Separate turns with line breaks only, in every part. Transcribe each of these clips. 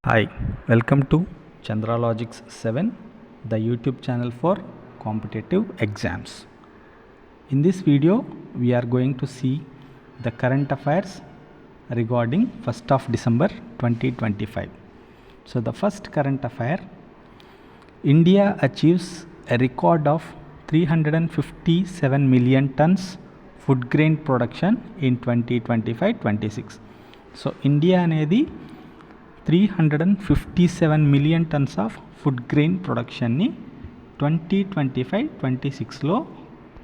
Hi, welcome to Chandralogics 7, the YouTube channel for competitive exams. In this video, we are going to see the current affairs regarding 1st of December 2025. So the first current affair, India achieves a record of 357 million tons food grain production in 2025-26. So India అనేది 357 million tons of food grain ప్రొడక్షన్ని 2025-26లో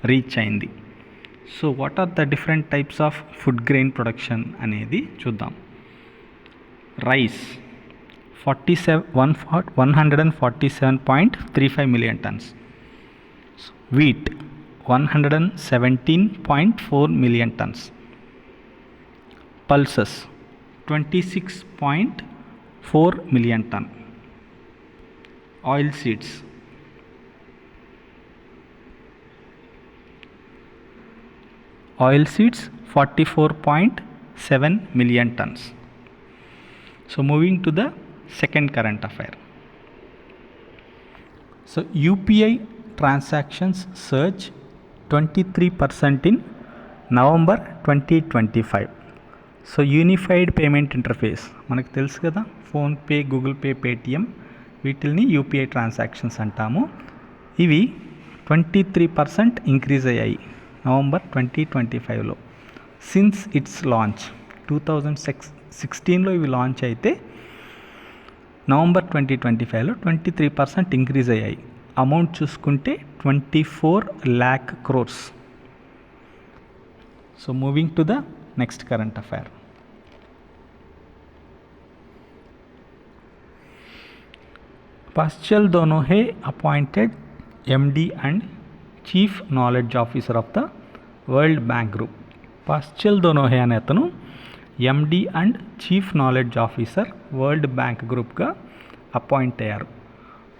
reach అయింది. So what are the different types of food grain production అనేది చూద్దాం. Rice 147.35 million tons, wheat 117.4 million tons, pulses 26.4 million ton, oil seeds 44.7 million tons. So moving to the second current affair. So UPI transactions surge 23% in November 2025. So unified payment interface మనకు తెలుసు కదా, PhonePe, Google pay, Paytm, వీటిని UPI transactions అంటాము. ఇవి 23% increase అయ్యాయి November 2025లో. Since it's launch 2016లో ఇవి launch అయితే November 2025లో 23% increase అయ్యాయి. అమౌంట్ చూసుకుంటే 24 lakh crores. So moving to the next current affair. Paschal Donohoe appointed MD and Chief Knowledge Officer of the World Bank Group. Paschal Donohoe అనే అతను MD and chief knowledge officer world bank గ్రూప్గా appoint అయ్యారు.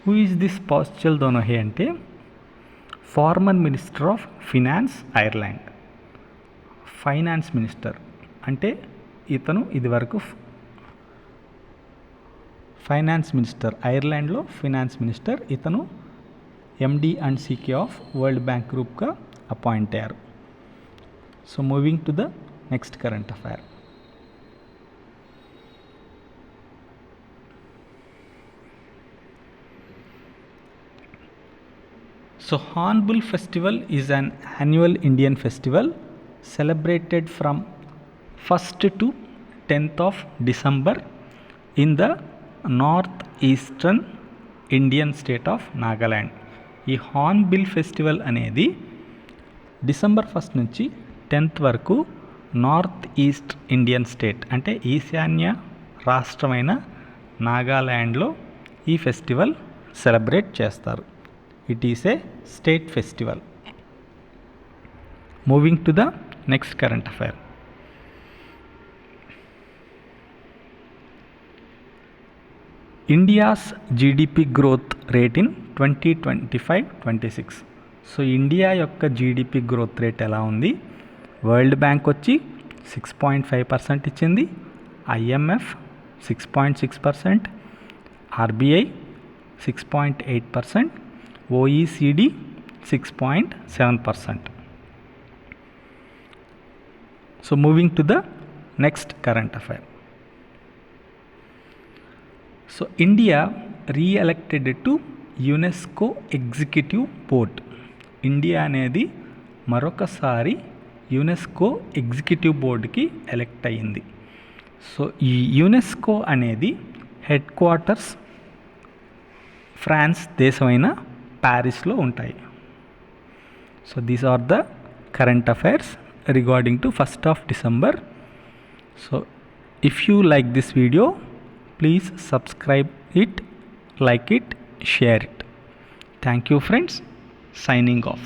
Who is this Paschal Donohoe అంటే former minister of finance Ireland. Finance minister అంటే ఇతను ఇదివరకు finance minister, ఐర్లాండ్లో finance minister. ఇతను MD and CK of world bank గ్రూప్గా అపాయింట్ అయ్యారు. So moving to the next current affair. So hornbill festival is an annual Indian festival celebrated from 1st to 10th of December in the northeastern Indian state of Nagaland. ఈ Hornbill festival అనేది December 1st నుంచి 10th వరకు north east Indian state అంటే ఈశాన్య రాష్ట్రమైన నాగాల్యాండ్లో ఈ festival celebrate చేస్తారు. It is a state festival. Moving to the next current affair. India's GDP growth rate in 2025-26. So India యొక్క జీడిపి గ్రోత్ రేట్ ఎలా ఉంది? వరల్డ్ బ్యాంక్ వచ్చి 6.5% ఇచ్చింది, IMF 6.6%, RBI 6.8%, OECD 6.7%. So moving to the next current affair. So India re-elected to UNESCO Executive Board. India అనేది మరొకసారి UNESCO executive బోర్డుకి elect అయ్యింది. So ఈ యునెస్కో అనేది హెడ్ క్వార్టర్స్ ఫ్రాన్స్ దేశమైన ప్యారిస్లో ఉంటాయి. So these are the current affairs regarding to 1st of December. So if you like this video, please subscribe it, like it, share it. Thank you friends. Signing off.